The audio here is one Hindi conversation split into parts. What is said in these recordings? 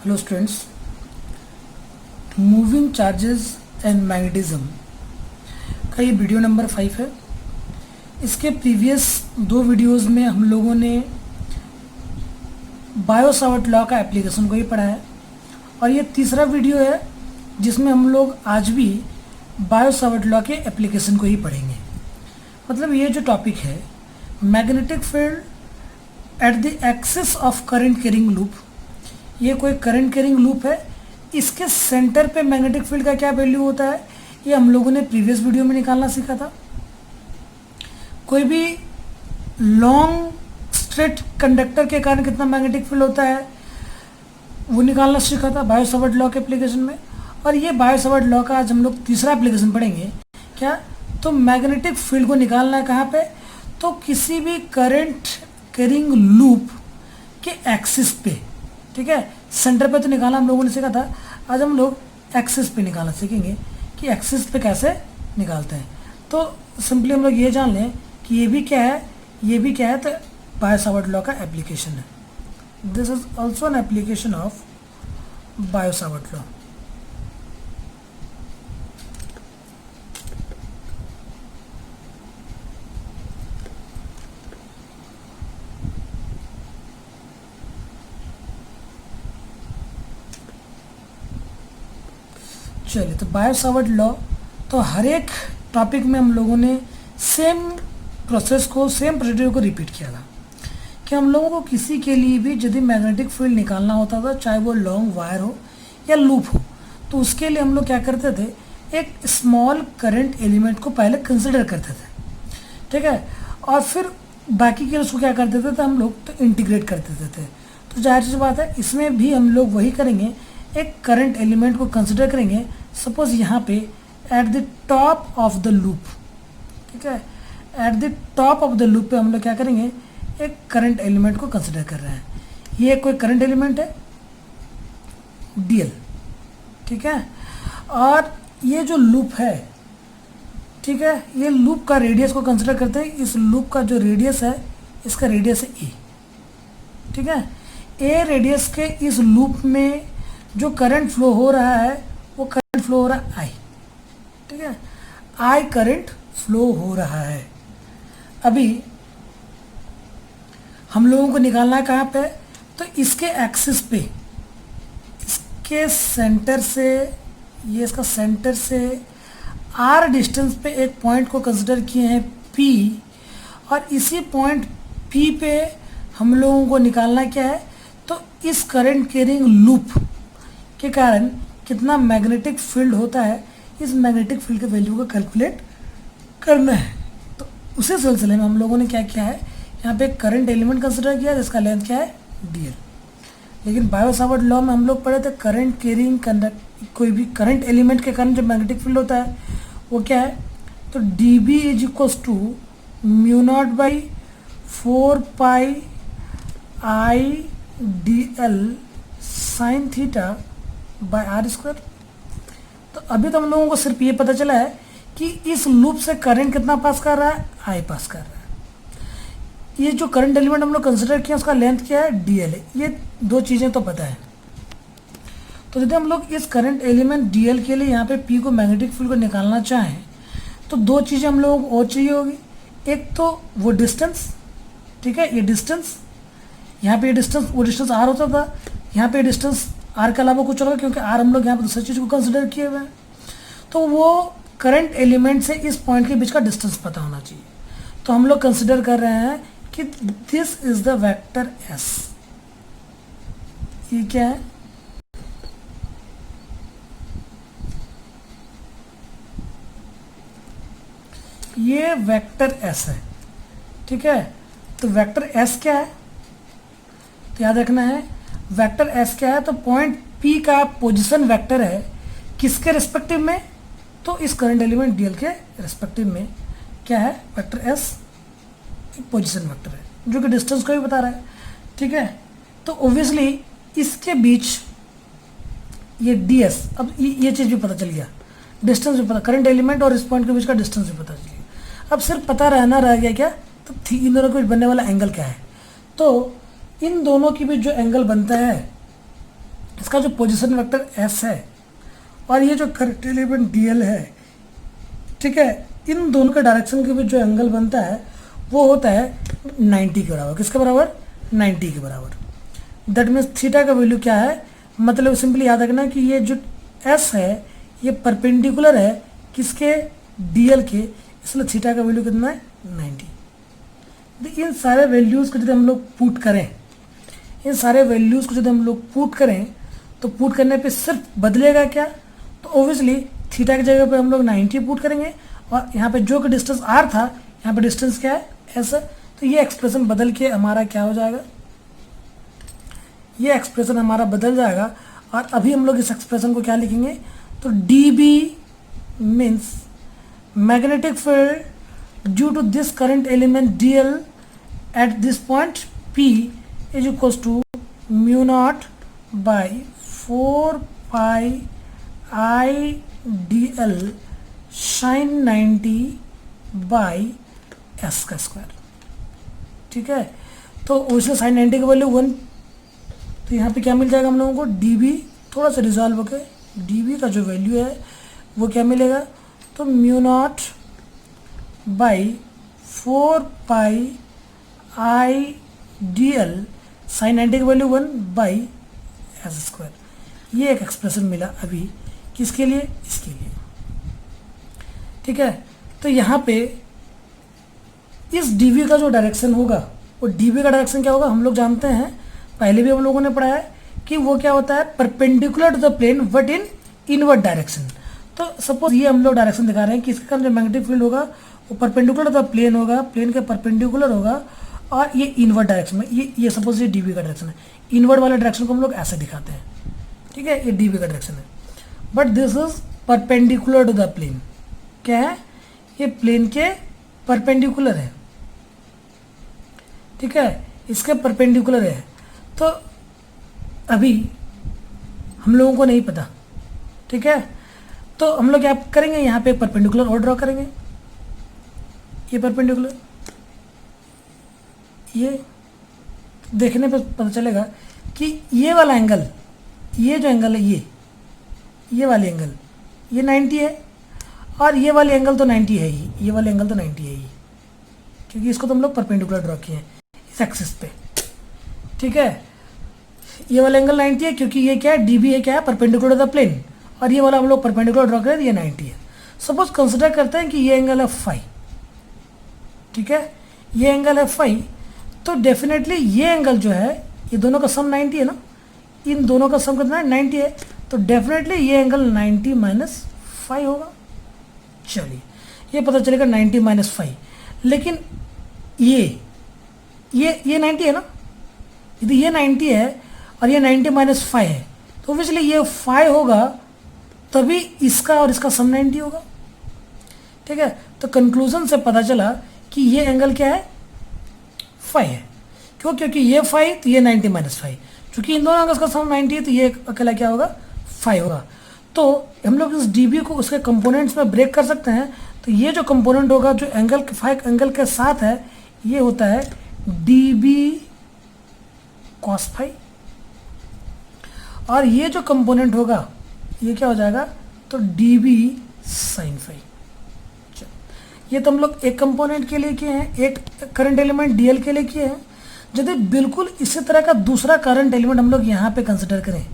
Hello students, moving charges and magnetism का ये वीडियो नंबर 5 है। इसके प्रीवियस 2 वीडियोस में हम लोगों ने बायो-सावर्ट लॉ का एप्लीकेशन को ही पढ़ा है और ये तीसरा वीडियो है जिसमें हम लोग आज भी बायो-सावर्ट लॉ के एप्लीकेशन को ही पढ़ेंगे। मतलब ये जो टॉपिक है magnetic field at the axis of current carrying loop, ये कोई करंट कैरिंग लूप है, इसके सेंटर पे मैग्नेटिक फील्ड का क्या वैल्यू होता है ये हम लोगों ने प्रीवियस वीडियो में निकालना सीखा था। कोई भी लॉन्ग स्ट्रेट कंडक्टर के कारण कितना मैग्नेटिक फील्ड होता है वो निकालना सीखा था बायो-सावर्ट लॉ के एप्लीकेशन में। और ये बायो-सावर्ट लॉ का आज हम लोग तीसरा एप्लीकेशन पढ़ेंगे। क्या तो मैग्नेटिक फील्ड को निकालना है कहाँ पे, तो किसी भी करंट कैरिंग लूप के एक्सिस पे, ठीक है। सेंटर पे तो निकालना हम लोगों ने सीखा था, आज हम लोग एक्सिस पे निकालना सीखेंगे कि एक्सिस पे कैसे निकालते हैं। तो सिंपली हम लोग ये जान लें कि ये भी क्या है, ये भी क्या है, तो बायो-सावर्ट लॉ का एप्लीकेशन है। This is also an application of Biot-Savart law. चलिए, तो बायो-सावर्ट लॉ, तो हर एक टॉपिक में हम लोगों ने सेम प्रोसेस को, सेम प्रोसीड्यूर को रिपीट किया था कि हम लोगों को किसी के लिए भी यदि मैग्नेटिक फील्ड निकालना होता था, चाहे वो लॉन्ग वायर हो या लूप हो, तो उसके लिए हम लोग क्या करते थे, एक स्मॉल करंट एलिमेंट को पहले कंसिडर करते थे, ठीक है, और फिर बाकी के उसको क्या कर देते थे हम लोग, तो इंटीग्रेट कर देते थे। तो जाहिर सी बात है इसमें भी हम लोग वही करेंगे, एक करंट एलिमेंट को कंसिडर करेंगे। सपोज यहाँ पे at the top of the loop, ठीक है, at the top of the loop पे हम लोग क्या करेंगे, एक करंट एलिमेंट को कंसिडर कर रहे हैं। ये कोई करंट एलिमेंट है डीएल, ठीक है, और ये जो लूप है, ठीक है, ये लूप का रेडियस को कंसिडर करते हैं। इस लूप का जो रेडियस है, इसका रेडियस है ए, ठीक है। ए रेडियस के इस लूप में जो करंट फ्लो हो रहा है वो करंट फ्लो हो रहा है आई, ठीक है, आई करंट फ्लो हो रहा है। अभी हम लोगों को निकालना है कहाँ पे, तो इसके एक्सिस पे, इसके सेंटर से, ये इसका सेंटर से आर डिस्टेंस पे एक पॉइंट को कंसिडर किए हैं पी, और इसी पॉइंट पी पे हम लोगों को निकालना क्या है, तो इस करंट कैरिंग लूप के कारण कितना मैग्नेटिक फील्ड होता है, इस मैग्नेटिक फील्ड के वैल्यू को कैलकुलेट करना है। तो उसी सिलसिले में हम लोगों ने क्या किया है, यहाँ पे करंट एलिमेंट कंसिडर किया जिसका लेंथ क्या है डीएल। लेकिन बायो-सावर्ट लॉ में हम लोग पढ़े थे करंट कैरिंग कोई भी करंट एलिमेंट के कारण जो मैग्नेटिक फील्ड होता है वो क्या है, तो d b is equals to mu naught by 4 pi I d l sine theta by r square. तो अभी तो हम लोगों को सिर्फ ये पता चला है कि इस लूप से करंट कितना पास कर रहा है, आई पास कर रहा है। ये जो करंट एलिमेंट हम लोग कंसिडर किया उसका लेंथ क्या है डीएल है, ये 2 चीज़ें तो पता है। तो यदि हम लोग इस करंट एलिमेंट डीएल के लिए यहाँ पे पी को मैग्नेटिक फील्ड को निकालना चाहें तो 2 चीज़ें हम लोगों को और चाहिए होगी। एक तो वो डिस्टेंस, ठीक है, ये डिस्टेंस, यहाँ पे ये डिस्टेंस, वो डिस्टेंस आर होता था, यहाँ पे डिस्टेंस आर के अलावा कुछ होगा क्योंकि आर हम लोग यहाँ पर दूसरी चीज़ को कंसिडर किए हुए हैं। तो वो करंट एलिमेंट से इस पॉइंट के बीच का डिस्टेंस पता होना चाहिए। तो हम लोग कंसिडर कर रहे हैं कि this is the vector S. ये क्या है, ये वेक्टर एस है, ठीक है। तो वेक्टर एस क्या है, तो याद रखना है वेक्टर एस क्या है, तो पॉइंट पी का पोजीशन वेक्टर है किसके रिस्पेक्टिव में, तो इस करंट एलिमेंट डीएल के रिस्पेक्टिव में क्या है, वेक्टर एस एक पोजीशन वेक्टर है जो कि डिस्टेंस को भी बता रहा है, ठीक है। तो ऑब्वियसली इसके बीच ये डी एस, अब ये चीज़ भी पता चल गया, डिस्टेंस भी पता, करंट एलिमेंट और इस पॉइंट के बीच का डिस्टेंस भी पता चल गया। अब सिर्फ पता रहना रह गया क्या, तो इन दोनों के बीच बनने वाला एंगल क्या है। तो इन दोनों के बीच जो एंगल बनता है इसका जो पोजीशन वेक्टर एस है और ये जो करंट एलिमेंट डी एल है, ठीक है, इन दोनों के डायरेक्शन के बीच जो एंगल बनता है वो होता है 90 के बराबर। किसके बराबर? 90 के बराबर। दैट मीन्स थीटा का वैल्यू क्या है, मतलब सिंपली याद रखना कि ये जो एस है ये परपेंडिकुलर है किसके? डीएल के, इसलिए थीटा का वैल्यू कितना है? 90। तो इन सारे वैल्यूज़ को यदि हम लोग पुट करें, इन सारे वैल्यूज़ को यदि हम लोग पुट करें तो पुट करने पे सिर्फ बदलेगा क्या? तो ओबियसली थीटा की जगह पे हम लोग 90 पुट करेंगे और यहाँ पे जो कि डिस्टेंस आर था, यहाँ पे डिस्टेंस क्या है? एस है। तो ये एक्सप्रेशन बदल के हमारा क्या हो जाएगा? ये एक्सप्रेशन हमारा बदल जाएगा और अभी हम लोग इस एक्सप्रेशन को क्या लिखेंगे? तो d b means magnetic field due to this current element d l at this point P is equals to mu naught by 4 pi I d l sine 90 by s का स्क्वायर। ठीक है, तो उससे साइन 90 का वैल्यू 1, तो यहाँ पे क्या मिल जाएगा हम लोगों को? डी बी थोड़ा सा रिजॉल्व होकर डी बी का जो वैल्यू है वो क्या मिलेगा? तो mu naught by 4 pi I d l sine 90 का वैल्यू 1 बाई एस स्क्वायर। ये एक एक्सप्रेशन मिला अभी किसके लिए? इसके लिए। ठीक है, तो यहाँ पे इस dv का जो डायरेक्शन होगा वो dv का डायरेक्शन क्या होगा? हम लोग जानते हैं, पहले भी हम लोगों ने पढ़ा है कि वो क्या होता है? Perpendicular to the plane but in inward direction. तो सपोज ये हम लोग डायरेक्शन दिखा रहे हैं कि इसका जो मैग्नेटिक फील्ड होगा वो परपेंडिकुलर टू द प्लेन होगा, प्लेन के परपेंडिकुलर होगा और ये इनवर्ड डायरेक्शन में, ये सपोज ये dv का डायरेक्शन है। इनवर्ड वाले डायरेक्शन को हम लोग ऐसे दिखाते हैं। ठीक है, ये dv का डायरेक्शन है, but this is perpendicular to the plane. क्या है? ये प्लेन के परपेंडिकुलर है। ठीक है, इसके परपेंडिकुलर है। तो अभी हम लोगों को नहीं पता। ठीक है, तो हम लोग क्या करेंगे? यहाँ पे परपेंडिकुलर और ड्रॉ करेंगे। ये परपेंडिकुलर, ये देखने पे पता चलेगा कि ये वाला एंगल, ये जो एंगल है ये वाली एंगल ये 90 है और ये वाली एंगल तो 90 है ही, ये वाली एंगल तो 90 है ही, क्योंकि इसको तो हम लोग परपेंडिकुलर ड्रॉ किए हैं इस एक्सिस पे। ठीक है, ये वाला एंगल 90 है क्योंकि ये क्या है? db है, क्या है? परपेंडिकुलर टू द प्लेन, और ये वाला हम लोग परपेंडिकुलर ड्रॉ करें, ये 90 है। सपोज कंसिडर करते हैं कि ये एंगल है फाई। ठीक है, ये एंगल है फाई, तो डेफिनेटली ये एंगल जो है, ये दोनों का सम 90 है ना, इन दोनों का सम कितना है? 90 है, तो डेफिनेटली ये एंगल 90 माइनस फाई होगा। चलिए, ये पता चलेगा 90 माइनस फाई। लेकिन ये 90 है ना, यदि ये 90 है और ये 90 माइनस फाई है, तो ऑब्वियसली ये फाई होगा, तभी इसका और इसका सम 90 होगा। ठीक है, तो कंक्लूजन से पता चला कि ये एंगल क्या है? फाई है। क्यों? क्योंकि ये फाई तो ये 90 माइनस फाई, चूंकि इन दोनों एंगल्स का सम 90 है तो ये अकेला क्या होगा? फाई होगा। तो हम लोग इस db को उसके कंपोनेंट्स में ब्रेक कर सकते हैं। तो ये जो कंपोनेंट होगा जो एंगल फाई एंगल के साथ है, ये होता है db cos फाई, और ये जो कंपोनेंट होगा ये क्या हो जाएगा? तो db sin फाई। ये तो हम लोग एक कंपोनेंट के लिए किए हैं, एक करंट एलिमेंट dl के लिए किए हैं। यदि बिल्कुल इसी तरह का दूसरा करंट एलिमेंट हम लोग यहाँ पे कंसिडर करें,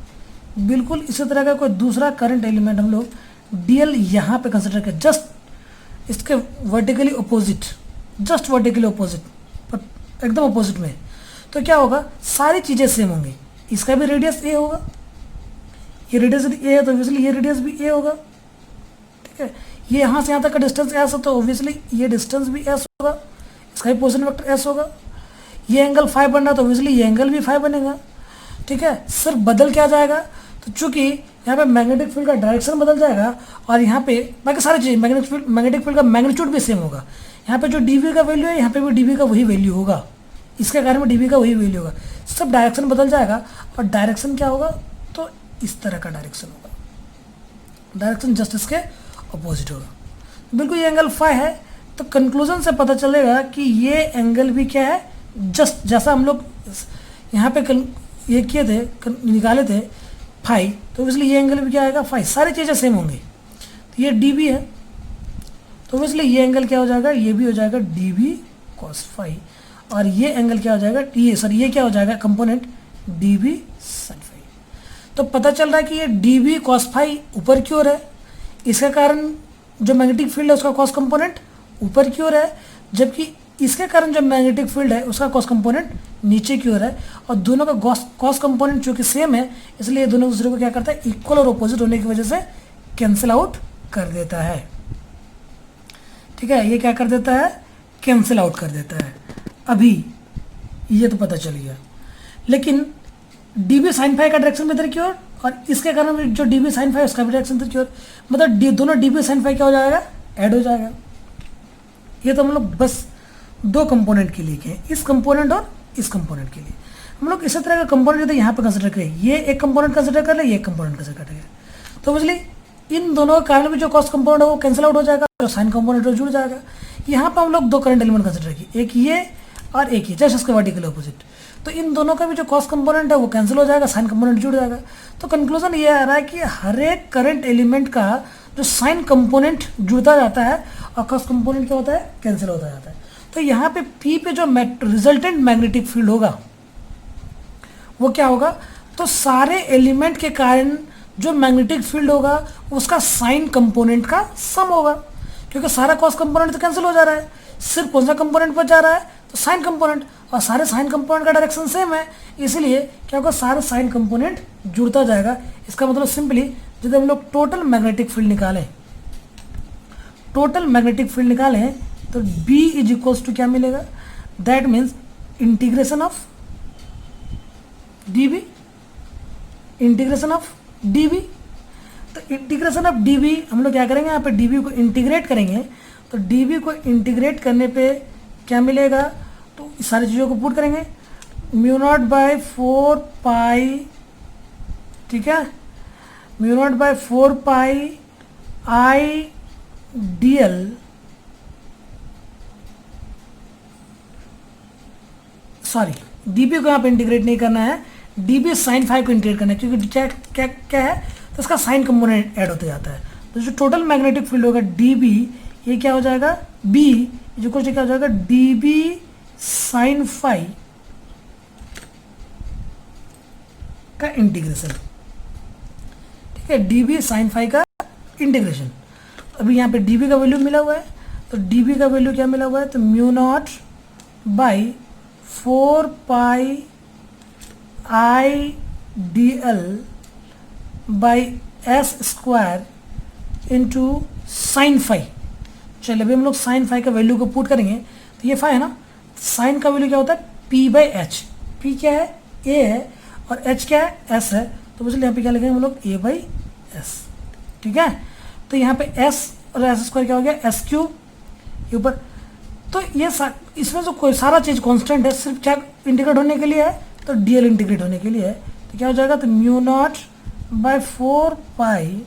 बिल्कुल इसी तरह का कोई दूसरा करंट एलिमेंट हम लोग dl यहाँ पे कंसिडर करें, जस्ट इसके vertically opposite, just vertically opposite, पर एकदम अपोजिट में, तो क्या होगा? सारी चीज़ें सेम होंगी। इसका भी रेडियस a होगा, ये रेडियस यदि a है तो ऑब्वियसली ये रेडियस भी a होगा। ठीक है, ये यहाँ से यहाँ तक का डिस्टेंस s है तो ऑब्वियसली ये डिस्टेंस भी s होगा, इसका भी पोजीशन वेक्टर s होगा। ये एंगल फाई बन रहा तो ऑब्वियसली ये एंगल भी फाई बनेगा। ठीक है, सिर्फ बदल क्या जाएगा? तो चूंकि यहाँ पे मैग्नेटिक फील्ड का डायरेक्शन बदल जाएगा और यहाँ पे बाकी सारी चीज़ मैग्नेटिक फील्ड का मैग्नीट्यूड भी सेम होगा। यहाँ पे जो dv का वैल्यू है यहाँ पे भी dv का वही वैल्यू होगा, इसके कारण में dv का वही वैल्यू होगा। सब डायरेक्शन बदल जाएगा और डायरेक्शन क्या होगा? तो इस तरह का डायरेक्शन होगा, डायरेक्शन जस्ट इसके अपोजिट होगा। बिल्कुल ये एंगल फाई है, तो कंक्लूजन से पता चलेगा कि ये एंगल भी क्या है? जस्ट जैसा हम लोग यहाँ पे ये किए थे, निकाले थे फाई, तो इसलिए ये एंगल भी क्या आएगा फाई, सारी चीज़ें सेम होंगी। तो ये डी बी है, तो इसलिए ये एंगल क्या हो जाएगा, ये भी हो जाएगा डी बी कॉस फाई, और ये एंगल क्या हो जाएगा, ये क्या हो जाएगा component d b sine phi. तो पता चल रहा है कि ये डी बी कॉस फाई ऊपर की ओर है, इसके कारण जो मैग्नेटिक फील्ड है उसका कॉस कंपोनेंट ऊपर की ओर है, जबकि इसके कारण जो मैग्नेटिक फील्ड है उसका कॉस कंपोनेंट नीचे की ओर है, और दोनों का कॉस कंपोनेंट चूंकि सेम है इसलिए दोनों दूसरे को क्या करता है, इक्वल और ऑपोजिट होने की वजह से कैंसिल आउट कर देता है। ठीक है, ये क्या कर देता है, कैंसिल आउट कर देता है। अभी ये तो पता चल गया, लेकिन डी बी साइन फाई का डायरेक्शन भी इधर की ओर, और इसके कारण जो डी बी साइन फाई उसका भी डायरेक्शन इधर की ओर, मतलब दोनों डी बी साइन फाई क्या हो जाएगा, ऐड हो जाएगा। ये तो हम लोग बस दो कंपोनेंट के लिए किए, इस कंपोनेंट और इस कंपोनेंट के लिए। हम लोग इसी तरह का कंपोनेंट यदि यहाँ पे कंसिडर करें, ये एक कंपोनेंट कंसिडर कर ले, ये एक कंपोनेंट कंसिडर करेंगे, तो इसलिए इन दोनों के कारण भी जो कॉस कंपोनेंट है वो कैंसिल आउट हो जाएगा, जो साइन कंपोनेंट है जुड़ जाएगा। यहाँ पे हम लोग दो करंट एलिमेंट कंसिडर किए, एक ये और एक ये, जस्ट इसके वर्टिकल अपोजिट। तो इन दोनों का भी जो कॉस कंपोनेंट है वो कैंसिल हो जाएगा, साइन कंपोनेंट जुड़ जाएगा। तो कंक्लूजन ये आ रहा है कि हर एक करंट एलिमेंट का जो साइन कंपोनेंट जुड़ता जाता है और कॉस कंपोनेंट क्या होता है, कैंसिल होता जाता है। तो यहाँ पे P पे जो रिजल्टेंट मैग्नेटिक फील्ड होगा वो क्या होगा, तो सारे एलिमेंट के कारण जो मैग्नेटिक फील्ड होगा उसका साइन कंपोनेंट का सम होगा, क्योंकि सारा कॉस कंपोनेंट तो कैंसिल हो जा रहा है, सिर्फ कौन सा कंपोनेंट बच जा रहा है, तो साइन कंपोनेंट, और सारे साइन कंपोनेंट का डायरेक्शन सेम है, इसलिए क्या होगा, सारे साइन कंपोनेंट जुड़ता जाएगा। इसका मतलब सिंपली यदि हम लोग टोटल मैग्नेटिक फील्ड निकालें, टोटल मैग्नेटिक फील्ड निकालें तो B इज इक्वल्स टू क्या मिलेगा, that means integration of dB, integration of dB। तो इंटीग्रेशन ऑफ dB हम लोग क्या करेंगे, यहाँ पे dB को इंटीग्रेट करेंगे, तो dB को इंटीग्रेट करने पे क्या मिलेगा, तो इस सारी चीज़ों को पुट करेंगे, म्यू नॉट बाय 4 पाई, ठीक है, mu naught by 4 pi I d l, sorry dB को यहाँ पे इंटीग्रेट नहीं करना है, dB साइन फाई को इंटीग्रेट करना है, क्योंकि क्या क्या क्या है, तो इसका साइन कंपोनेंट ऐड होते जाता है। तो जो टोटल मैग्नेटिक फील्ड होगा dB, ये क्या हो जाएगा, B जो कुछ क्या हो जाएगा, dB साइन फाई का इंटीग्रेशन, ठीक है, dB साइन फाई का इंटीग्रेशन। अभी यहाँ पे dB का वैल्यू मिला हुआ है, तो dB का वैल्यू क्या मिला हुआ है, तो mu naught by 4 pi I d l by s square into sine phi. चलिए अभी हम लोग साइन फाई का वैल्यू को पुट करेंगे, तो ये फाई है ना, साइन का वैल्यू क्या होता है, P बाई एच, P क्या है, A है, और H क्या है, S है, तो इसलिए यहाँ पे क्या लिखेंगे हम लोग, A बाई एस, ठीक है। तो यहाँ पे S और एस स्क्वायर क्या हो गया, S क्यूब, ये ऊपर, तो ये इसमें जो कोई सारा चीज़ कांस्टेंट है, सिर्फ क्या इंटीग्रेट होने के लिए है, तो डीएल इंटीग्रेट होने के लिए है, तो क्या हो जाएगा, तो mu naught by 4 pi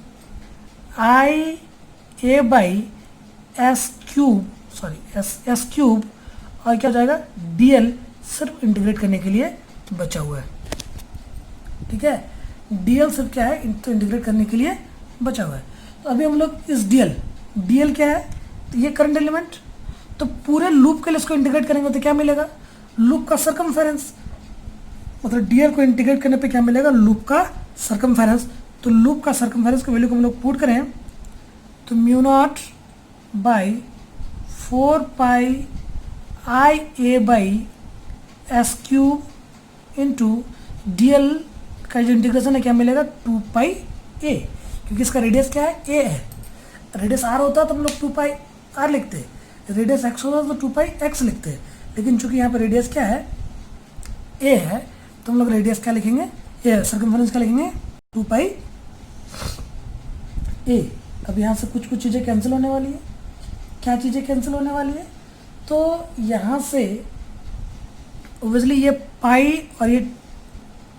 I a by s cube, sorry s cube, और क्या हो जाएगा, डीएल सिर्फ इंटीग्रेट करने के लिए बचा हुआ है, ठीक है, डीएल सिर्फ क्या है, तो इंटीग्रेट करने के लिए बचा हुआ है। तो अभी हम लोग इस डीएल क्या है, तो ये करंट एलिमेंट, तो पूरे लूप के लिए इसको इंटीग्रेट करेंगे तो क्या मिलेगा, लूप का सरकमफेरेंस, मतलब डीएल को इंटीग्रेट करने पे क्या मिलेगा, लूप का सरकमफेरेंस। तो लूप का सरकमफेरेंस की वैल्यू को हम लोग पुट करें, तो mu naught by 4 pi I a by s cube into DL का जो इंटीग्रेशन है क्या मिलेगा, 2 पाई ए, क्योंकि इसका रेडियस क्या है, ए है, रेडियस आर होता तो हम लोग 2 पाई आर लिखते हैं, रेडियस एक्स होता तो 2 पाई एक्स लिखते हैं, लेकिन चूंकि यहाँ पर रेडियस क्या है, ए है, तो हम लोग रेडियस क्या लिखेंगे, ए, सर्कमफेरेंस क्या लिखेंगे, 2 पाई ए। अब यहाँ से कुछ चीज़ें कैंसिल होने वाली है, क्या चीज़ें कैंसिल होने वाली है, तो यहाँ से ओबियसली ये पाई और ये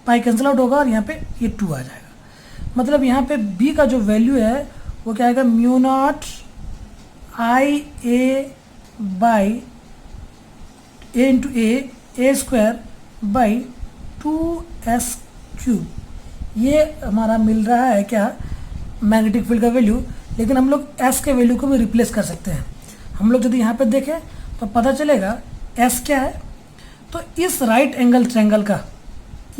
पाई कैंसिल आउट होगा, और यहाँ पे ये 2 आ जाएगा, मतलब यहाँ पे b का जो वैल्यू है वो क्या आएगा, mu not I a by A into A square by 2s cube, ये हमारा मिल रहा है क्या, मैग्नेटिक फील्ड का वैल्यू, लेकिन हम लोग एस के वैल्यू को भी रिप्लेस कर सकते हैं। हम लोग यदि यहाँ पे देखें तो पता चलेगा एस क्या है, तो इस राइट एंगल ट्रायंगल का,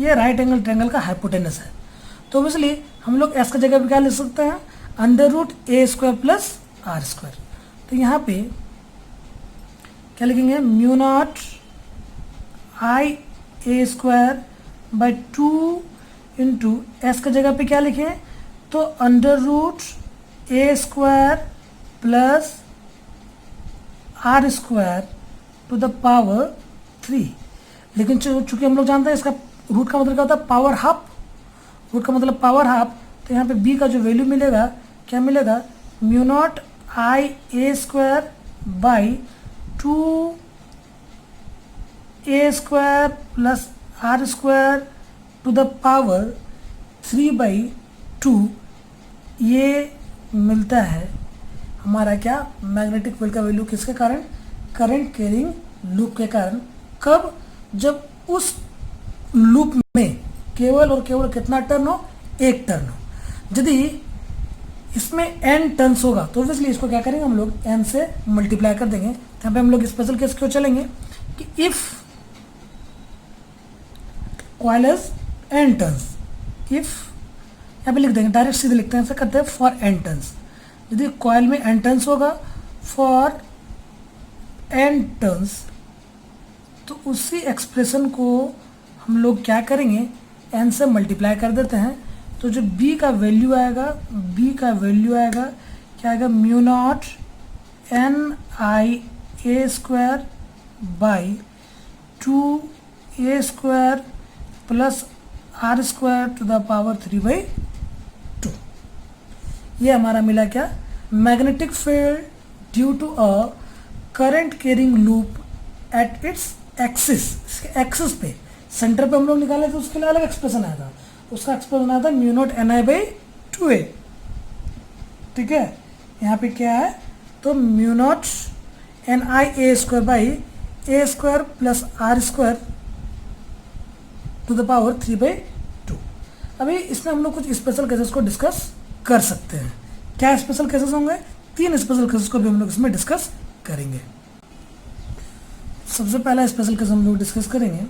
ये राइट एंगल ट्रायंगल का हाइपोटेनस है। तो इसलिए हम लोग एस का जगह पे क्या लिख सकते हैं, √a² प्लस r²। तो यहाँ पे क्या लिखेंगे, μ0 IA² बाई 2 इंटू एस का जगह पे क्या लिखें, तो √a² plus r² to the power 3। लेकिन चूंकि हम लोग जानते हैं इसका रूट का मतलब क्या होता है, पावर हाफ, रूट का मतलब पावर हाफ। तो यहाँ पे b का जो वैल्यू मिलेगा, क्या मिलेगा, μ0 IA² by 2a² plus r² to the power 3/2। ये मिलता है हमारा क्या, मैग्नेटिक फील्ड का वैल्यू, किसके कारण, करंट कैरिंग लूप के कारण। कब, जब उस लूप में केवल और केवल कितना टर्न हो, एक टर्न हो। यदि इसमें n टर्न्स होगा तो ऑब्वियसली इसको क्या करेंगे, हम लोग n से मल्टीप्लाई कर देंगे। यहाँ पे हम लोग स्पेशल केस क्यों चलेंगे कि if coil has n turns, if यहाँ पे लिख देंगे, डायरेक्ट सीधे लिखते हैं, ऐसा करते हैं, फॉर n टर्न्स। यदि कॉइल में n टर्न्स होगा, फॉर n टर्न्स, तो उसी एक्सप्रेशन को हम लोग क्या करेंगे, n से मल्टीप्लाई कर देते हैं। तो जो b का वैल्यू आएगा, b का वैल्यू आएगा क्या आएगा, μ0 NIA² by 2a² plus r² to the power 3/2। ये हमारा मिला क्या, magnetic field due to a current carrying loop at its axis, इसके एक्सिस पे, सेंटर पे हम लोग निकाले तो उसके लिए अलग एक्सप्रेशन आया था, उसका एक्सप्रेशन आया था μ0 NI/2a। ठीक है, यहाँ पे क्या है, तो μ0 NIA² by a² plus r² to the power 3/2। अभी इसमें हम लोग कुछ स्पेशल केसेस को डिस्कस कर सकते हैं। क्या स्पेशल केसेस होंगे, 3 स्पेशल केसेस को भी हम लोग इसमें डिस्कस करेंगे। सबसे पहला स्पेशल केस हम लोग डिस्कस करेंगे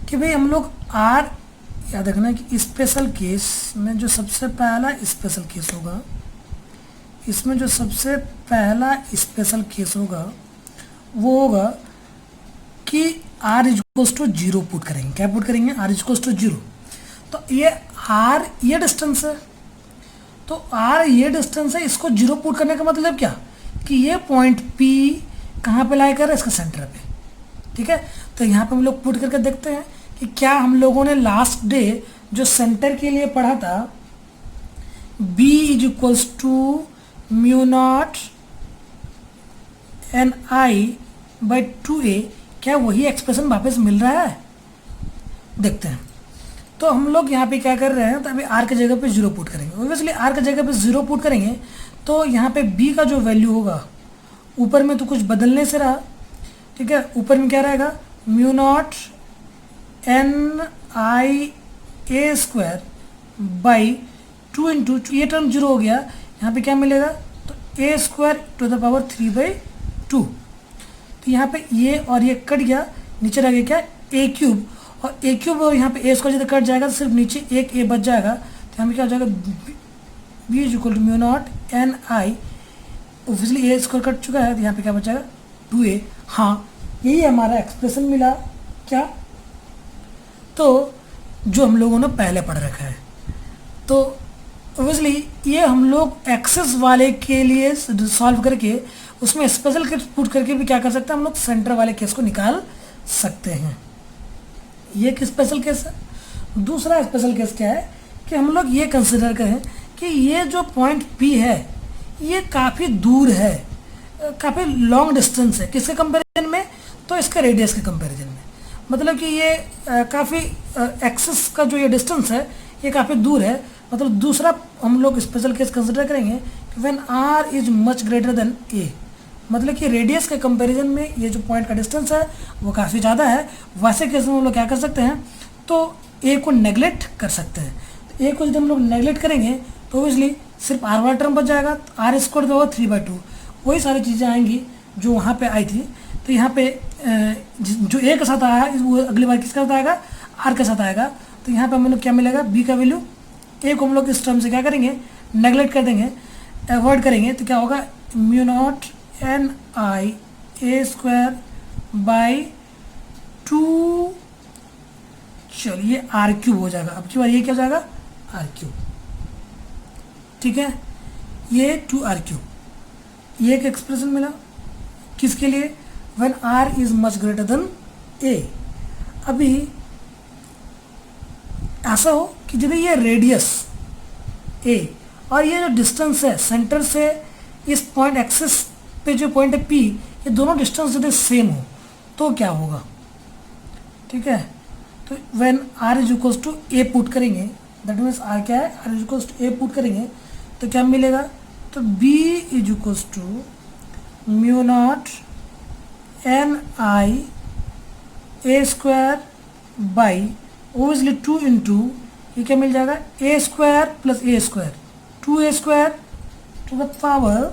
कि भाई हम लोग आर, याद रखना कि स्पेशल केस में जो सबसे पहला स्पेशल केस होगा, इसमें जो सबसे पहला स्पेशल केस होगा वो होगा कि r इक्वल्स टू 0 पुट करेंगे। क्या पुट करेंगे, r इक्वल्स टू 0। तो ये r ये डिस्टेंस है, तो r ये डिस्टेंस है, इसको 0 पुट करने का मतलब क्या, कि ये पॉइंट P कहाँ पे लाई कर रहा है, इसका सेंटर पे। ठीक है, तो यहाँ पे हम लोग पुट करके देखते हैं कि क्या हम लोगों ने लास्ट डे जो सेंटर के लिए पढ़ा था, b is equals to μ0 NI/2a, क्या वही एक्सप्रेशन वापस मिल रहा है, देखते हैं। तो हम लोग यहाँ पे क्या कर रहे हैं, तो अभी r के जगह पे 0 पुट करेंगे। ऑब्वियसली r के जगह पे 0 पुट करेंगे तो यहाँ पे b का जो वैल्यू होगा, ऊपर में तो कुछ बदलने से रहा, ठीक है, ऊपर में क्या रहेगा, μ0 NIA² बाई 2 इंटू, ये टर्म 0 हो गया, यहाँ पे क्या मिलेगा, तो a² टू द पावर 3/2। तो यहाँ पे ये और ये कट गया, नीचे रह गया क्या, a³, और a³ और यहाँ पे a² जब कट जाएगा तो सिर्फ नीचे एक a बच जाएगा। तो यहाँ पे क्या हो जाएगा, b is equal to μ0 NI, obviously a² cut चुका है, तो यहाँ पे क्या बचाएगा, 2a। हाँ, यही हमारा एक्सप्रेशन मिला क्या, तो जो हम लोगों ने पहले पढ़ रखा है। तो ऑब्वियसली ये हम लोग एक्सेस वाले के लिए सॉल्व करके उसमें स्पेशल केस पुट करके भी क्या कर सकते हैं, हम लोग सेंटर वाले केस को निकाल सकते हैं। ये एक स्पेशल केस है। दूसरा स्पेशल केस क्या है कि हम लोग ये कंसिडर करें कि ये जो पॉइंट P है ये काफ़ी दूर है, काफ़ी लॉन्ग डिस्टेंस है, किसके कंपैरिजन में, तो इसके रेडियस के कंपैरिजन में। मतलब कि ये काफ़ी एक्सिस का जो ये डिस्टेंस है ये काफ़ी दूर है। मतलब दूसरा हम लोग स्पेशल केस कंसिडर करेंगे कि when r is much greater then a, मतलब कि रेडियस के कंपैरिजन में ये जो पॉइंट का डिस्टेंस है वो काफ़ी ज़्यादा है। वैसे केस में हम लोग क्या कर सकते हैं, तो a को नेगलेक्ट कर सकते हैं। ए को यदि हम लोग नेगलेक्ट करेंगे तो ओबियसली सिर्फ आर वाला टर्म बच जाएगा, तो आर स्क्वायर होगा 3/2, वही सारी चीज़ें आएंगी जो वहाँ पे आई थी। तो यहाँ पे जो ए के साथ आया है वो अगली बार किसके साथ आएगा, आर के साथ आएगा। तो यहाँ पे हम लोग क्या मिलेगा, बी का वैल्यू, ए को हम लोग इस टर्म से क्या करेंगे, नेगलेक्ट कर देंगे, अवॉइड करेंगे, तो क्या होगा, mu naught N I A square by 2, चलिए आर क्यूब हो जाएगा। अब की बार ये क्या हो जाएगा, आर क्यूब, ठीक है, ये 2r क्यूब, ये एक एक्सप्रेशन मिला किसके लिए, when r is much greater then a। अभी ऐसा हो कि यदि ये रेडियस a और ये जो डिस्टेंस है सेंटर से इस पॉइंट एक्सिस पे जो पॉइंट है p, ये दोनों डिस्टेंस यदि सेम हो तो क्या होगा, ठीक है। तो when r is equals to a put करेंगे, दैट मीन्स r क्या है, r is equals to a put करेंगे तो क्या मिलेगा, तो b is equals to mu not N I A square by obviously 2 into ये क्या मिल जाएगा, A square plus A square, 2a square to the power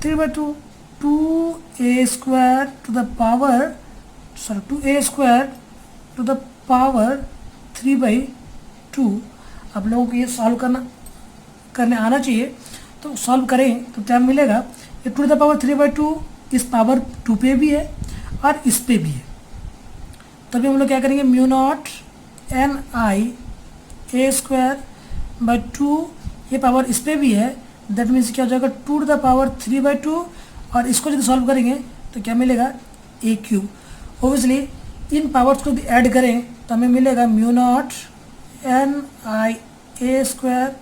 3/2, 2a square to the power, sorry 2a square to the power 3/2। आप लोगों को ये सॉल्व करने आना चाहिए, तो सॉल्व करें तो क्या मिलेगा, ये 2 टू द पावर 3/2 इस पावर 2 पे भी है और इस पे भी है। तभी हम लोग क्या करेंगे, mu naught N I A square by 2, ये पावर इस पे भी है, दैट मीन्स क्या हो जाएगा 2 टू द पावर 3/2, और इसको यदि सॉल्व करेंगे तो क्या मिलेगा, ए क्यूब। ओबियसली इन पावर्स को यदि ऐड करें तो हमें मिलेगा mu not N I A square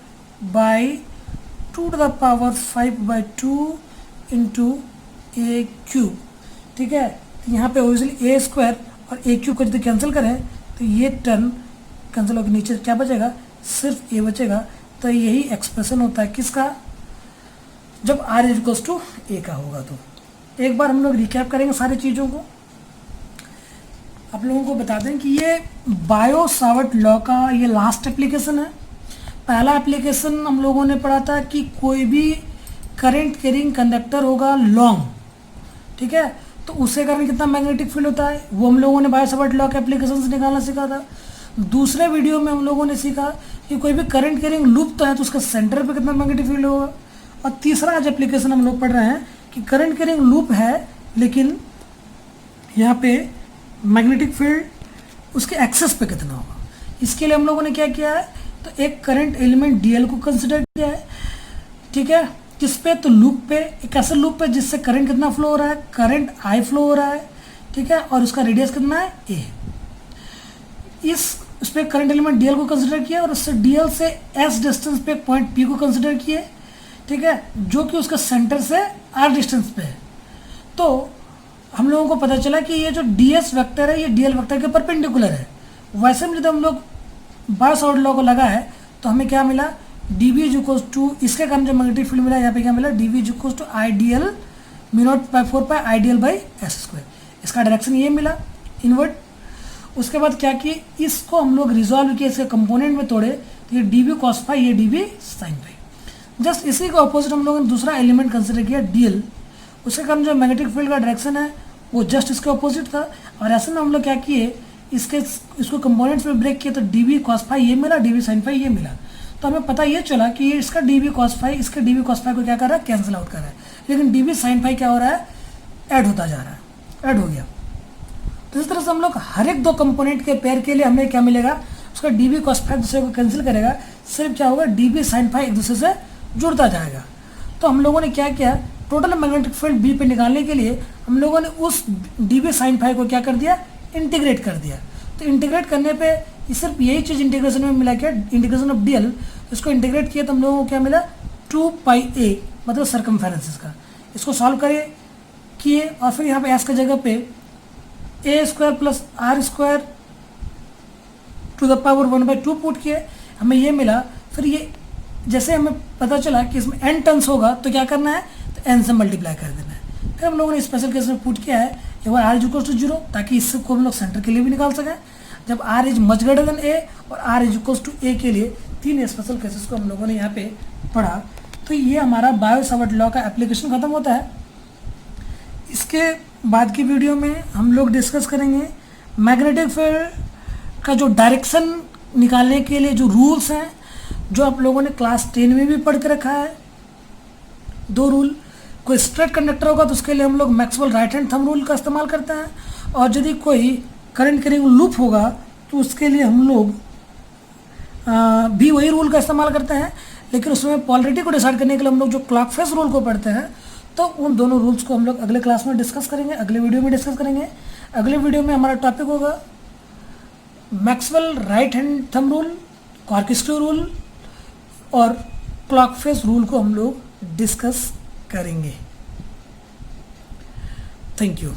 by 2 to the power 5/2 into a cube, ठीक है। तो यहाँ पे ओबियसली ए स्क्वायर और ए क्यूब को यदि कैंसिल करें तो ये टर्म कैंसिल होकर नीचे क्या बचेगा, सिर्फ ए बचेगा। तो यही एक्सप्रेशन होता है किसका, जब r इज इक्वल्स टू ए का होगा। तो एक बार हम लोग रिकैप करेंगे सारी चीज़ों को। आप लोगों को बता दें कि ये बायो सावर्ट लॉ का ये लास्ट एप्लीकेशन है। पहला एप्लीकेशन हम लोगों ने पढ़ा था कि कोई भी करंट कैरिंग कंडक्टर होगा लॉन्ग, ठीक है, तो उसके कारण कितना मैग्नेटिक फील्ड होता है, वो हम लोगों ने बायो सावर्ट लॉ के एप्लीकेशन से निकालना सीखा था। दूसरे वीडियो में हम लोगों ने सीखा कि कोई भी करंट कैरिंग लूप तो है तो उसका सेंटर पे कितना मैग्नेटिक फील्ड होगा। और तीसरा आज एप्लीकेशन हम लोग पढ़ रहे हैं कि करंट कैरिंग लूप है लेकिन यहाँ पे मैग्नेटिक फील्ड उसके एक्सेस पे कितना होगा। इसके लिए हम लोगों ने क्या किया है, तो एक करंट एलिमेंट डीएल को कंसिडर किया है, ठीक है, किस पे, तो लूप पे, एक ऐसे लूप पे जिससे करंट कितना फ्लो हो रहा है, करंट आई फ्लो हो रहा है, ठीक है, और उसका रेडियस कितना है, ए। उस पर करंट एलिमेंट डीएल को कंसिडर किया और उससे डीएल से एस डिस्टेंस पे पॉइंट पी को कंसिडर किए, ठीक है, जो कि उसका सेंटर से आर डिस्टेंस पे है। तो हम लोगों को पता चला कि ये जो ds वेक्टर है ये dl वेक्टर के परपेंडिकुलर है। वैसे में जब हम लोग बायो सावर्ट लॉ को लगा है तो हमें क्या मिला, dv इज इक्वल्स टू, इसके कारण जो मैग्नेटिक फील्ड मिला यहाँ पे क्या मिला, dv is equals to I d l mu naught by 4 pi I d l by s square. इसका डायरेक्शन ये मिला इनवर्ट। उसके बाद क्या किए, इसको हम लोग रिजॉल्व किए, इसके कंपोनेंट में तोड़े, तो ये dv कॉस फाई, ये dv साइन फाई। जस्ट इसी के ऑपोजिट हम लोगों ने दूसरा एलिमेंट कंसिडर किया dl, उसके कारण जो मैग्नेटिक फील्ड का डायरेक्शन है वो जस्ट इसके ऑपोजिट था। और ऐसे में हम लोग क्या किए, इसको कंपोनेंट्स में ब्रेक किए तो dv cos फाई ये मिला, dv sin फाई ये मिला। तो हमें पता ये चला कि ये इसका dv cos फाई इसके dv cos फाई को क्या कर रहा है, कैंसिल आउट कर रहा है, लेकिन dv sin फाई क्या हो रहा है, ऐड होता जा रहा है, ऐड हो गया। तो इस तरह से हम लोग हर एक दो कंपोनेंट के पेयर के लिए हमें क्या मिलेगा, उसका dv cos फाई दूसरे को कैंसिल करेगा, सिर्फ क्या होगा, dv sin फाई एक दूसरे से जुड़ता जाएगा। तो हम लोगों ने क्या किया, टोटल मैग्नेटिक फील्ड बी पे निकालने के लिए हम लोगों ने उस dv sin फाई को क्या कर दिया, इंटीग्रेट कर दिया। तो इंटीग्रेट करने पे सिर्फ यही चीज़ इंटीग्रेशन में मिला, क्या, इंटीग्रेशन ऑफ dl, इसको इंटीग्रेट किया तो हम लोगों को क्या मिला, 2 पाई a, मतलब सर्कमफेरेंस इसका। इसको सॉल्व करिए किए और फिर यहाँ पे एस की जगह पे a square plus r square to the power 1/2 put किए, हमें ये मिला। फिर ये जैसे हमें पता चला कि इसमें n टर्न्स होगा तो क्या करना है, तो n से मल्टीप्लाई कर देना है। फिर हम लोगों ने स्पेशल केस में पुट किया है, एक बार r इक्वल टू 0, ताकि इससे को हम लोग सेंटर के लिए भी निकाल सकें। जब R is much greater than A और R is equals to A के लिए 3 स्पेशल केसेस को हम लोगों ने यहाँ पे पढ़ा। तो ये हमारा बायो-सावर्ट लॉ का एप्लीकेशन ख़त्म होता है। इसके बाद की वीडियो में हम लोग डिस्कस करेंगे मैग्नेटिक फील्ड का जो डायरेक्शन निकालने के लिए जो रूल्स हैं, जो आप लोगों ने क्लास 10 में भी पढ़ के रखा है। 2 रूल, कोई स्ट्रेट कंडक्टर होगा तो उसके लिए हम लोग Maxwell right hand thumb rule का इस्तेमाल करते हैं, और यदि कोई करंट कैरिंग लूप होगा तो उसके लिए हम लोग भी वही रूल का इस्तेमाल करते हैं, लेकिन उसमें पोलरिटी को डिसाइड करने के लिए हम लोग जो क्लॉक फेस रूल को पढ़ते हैं, तो उन दोनों रूल्स को हम लोग अगले क्लास में डिस्कस करेंगे, अगले वीडियो में डिस्कस करेंगे। अगले वीडियो में हमारा टॉपिक होगा Maxwell right hand thumb rule, cork-screw rule और क्लॉक फेस रूल को हम लोग डिस्कस करेंगे। Thank you.